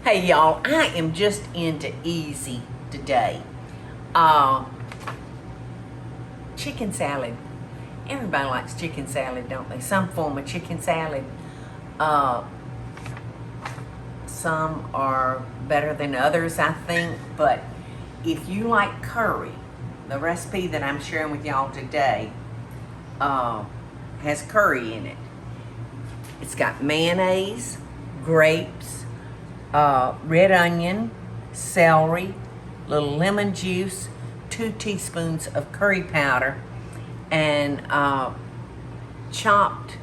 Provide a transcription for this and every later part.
Hey y'all, I am just into easy today. Chicken salad. Everybody likes chicken salad, don't they? Some form of chicken salad. Some are better than others, I think. But if you like curry, the recipe that I'm sharing with y'all today has curry in it. It's got mayonnaise, grapes, red onion, celery, little lemon juice, 2 teaspoons of curry powder, and chopped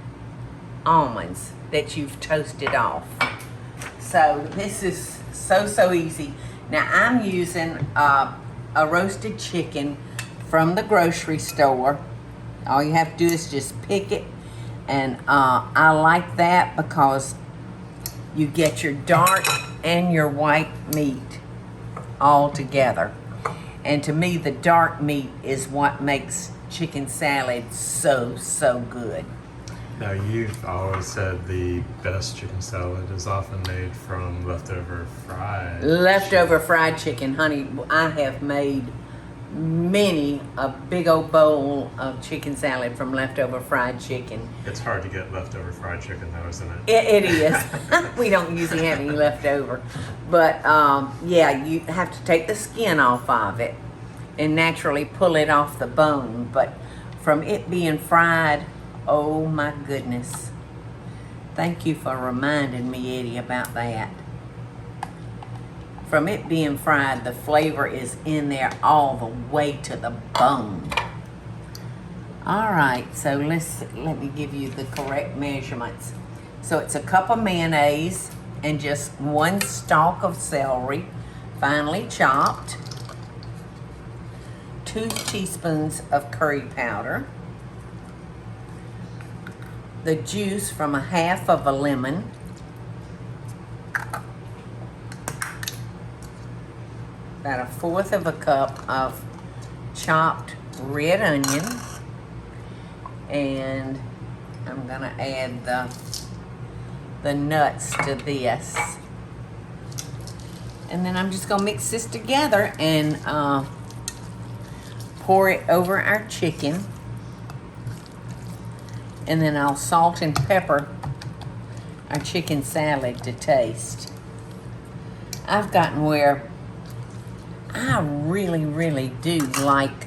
almonds that you've toasted off. So this is so easy. Now I'm using a roasted chicken from the grocery store. All you have to do is just pick it, and I like that because you get your dark and your white meat all together. And to me, the dark meat is what makes chicken salad so good. Now, you've always said the best chicken salad is often made from leftover fried chicken, honey. I have made a big old bowl of chicken salad from leftover fried chicken. It's hard to get leftover fried chicken though, isn't it? It is. We don't usually have any leftover. But yeah, you have to take the skin off of it and naturally pull it off the bone. But from it being fried, oh my goodness. Thank you for reminding me, Eddie, about that. From it being fried, the flavor is in there all the way to the bone. All right, so let me give you the correct measurements. So it's a cup of mayonnaise and just 1 stalk of celery, finely chopped, 2 teaspoons of curry powder, the juice from a half of a lemon, about 1/4 of a cup of chopped red onion, and I'm gonna add the nuts to this. And then I'm just gonna mix this together and pour it over our chicken. And then I'll salt and pepper our chicken salad to taste. I've gotten where I really do like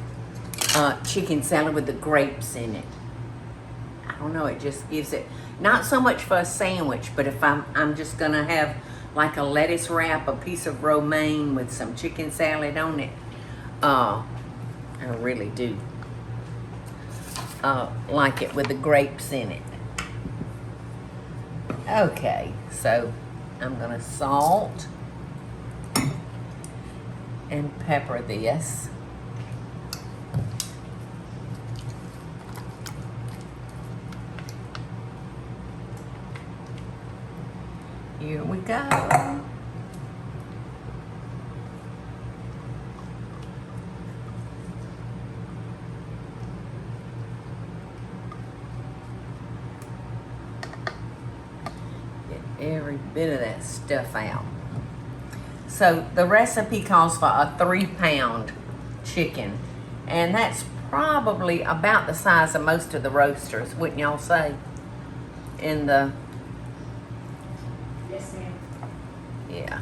chicken salad with the grapes in it. I don't know, it just gives it, not so much for a sandwich, but if I'm just gonna have like a lettuce wrap, a piece of romaine with some chicken salad on it, I really do like it with the grapes in it. Okay, so I'm gonna salt and pepper this. Here we go. Every bit of that stuff out. So the recipe calls for a 3-pound chicken, and that's probably about the size of most of the roasters, wouldn't y'all say? In the Yes, ma'am. yeah,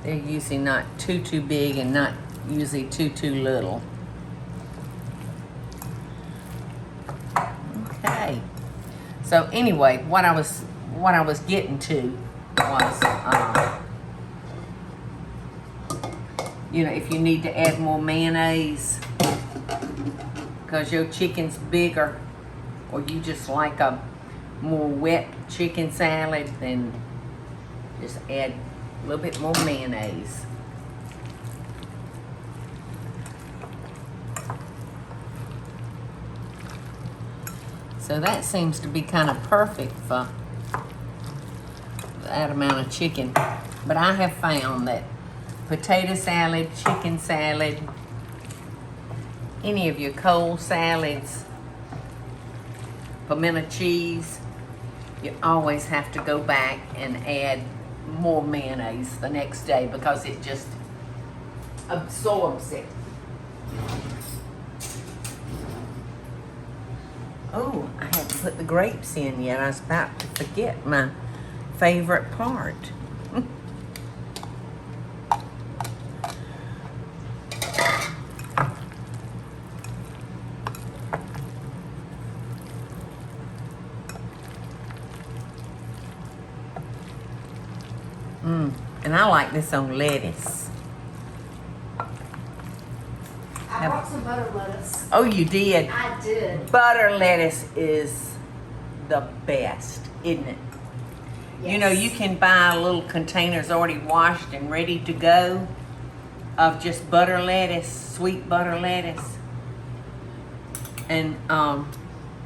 they're usually not too big and not usually too little. Okay. So anyway, what I was getting to was, you know, if you need to add more mayonnaise because your chicken's bigger, or you just like a more wet chicken salad, then just add a little bit more mayonnaise. So that seems to be kind of perfect for that amount of chicken. But I have found that potato salad, chicken salad, any of your cold salads, pimento cheese, You always have to go back and add more mayonnaise the next day because it just absorbs it. Oh, I hadn't put the grapes in yet. I was about to forget my favorite part. And I like this on lettuce. I brought some butter lettuce. Oh, you did? I did. Butter lettuce is the best, isn't it? Yes. You know, you can buy little containers already washed and ready to go of just butter lettuce, sweet butter lettuce. And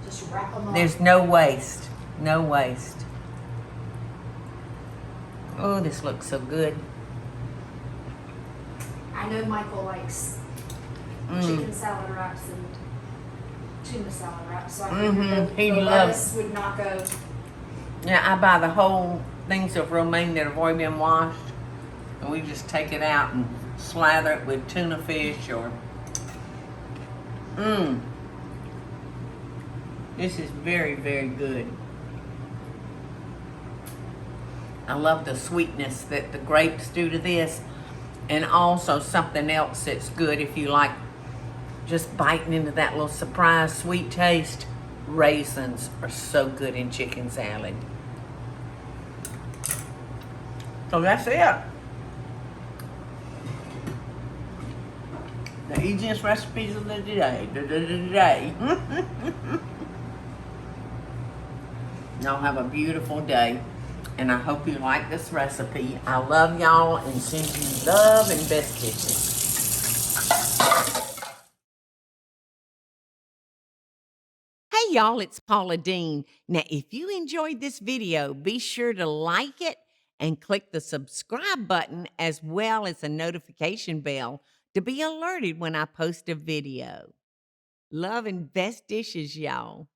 Just wrap them up. there's no waste, no waste. Oh, this looks so good. I know Michael likes chicken salad wraps and tuna salad wraps, so I figured He the loves. lettuce would not go. Yeah, I buy the whole things of romaine that have already been washed, and we just take it out and slather it with tuna fish or. This is very, very good. I love the sweetness that the grapes do to this, and also something else that's good if you like just biting into that little surprise sweet taste. Raisins are so good in chicken salad. So that's it. The easiest recipes of the day. Y'all have a beautiful day, and I hope you like this recipe. I love y'all and send you love and best wishes. Hey y'all, it's Paula Deen. Now, if you enjoyed this video, be sure to like it and click the subscribe button as well as the notification bell to be alerted when I post a video. Love and best dishes, y'all.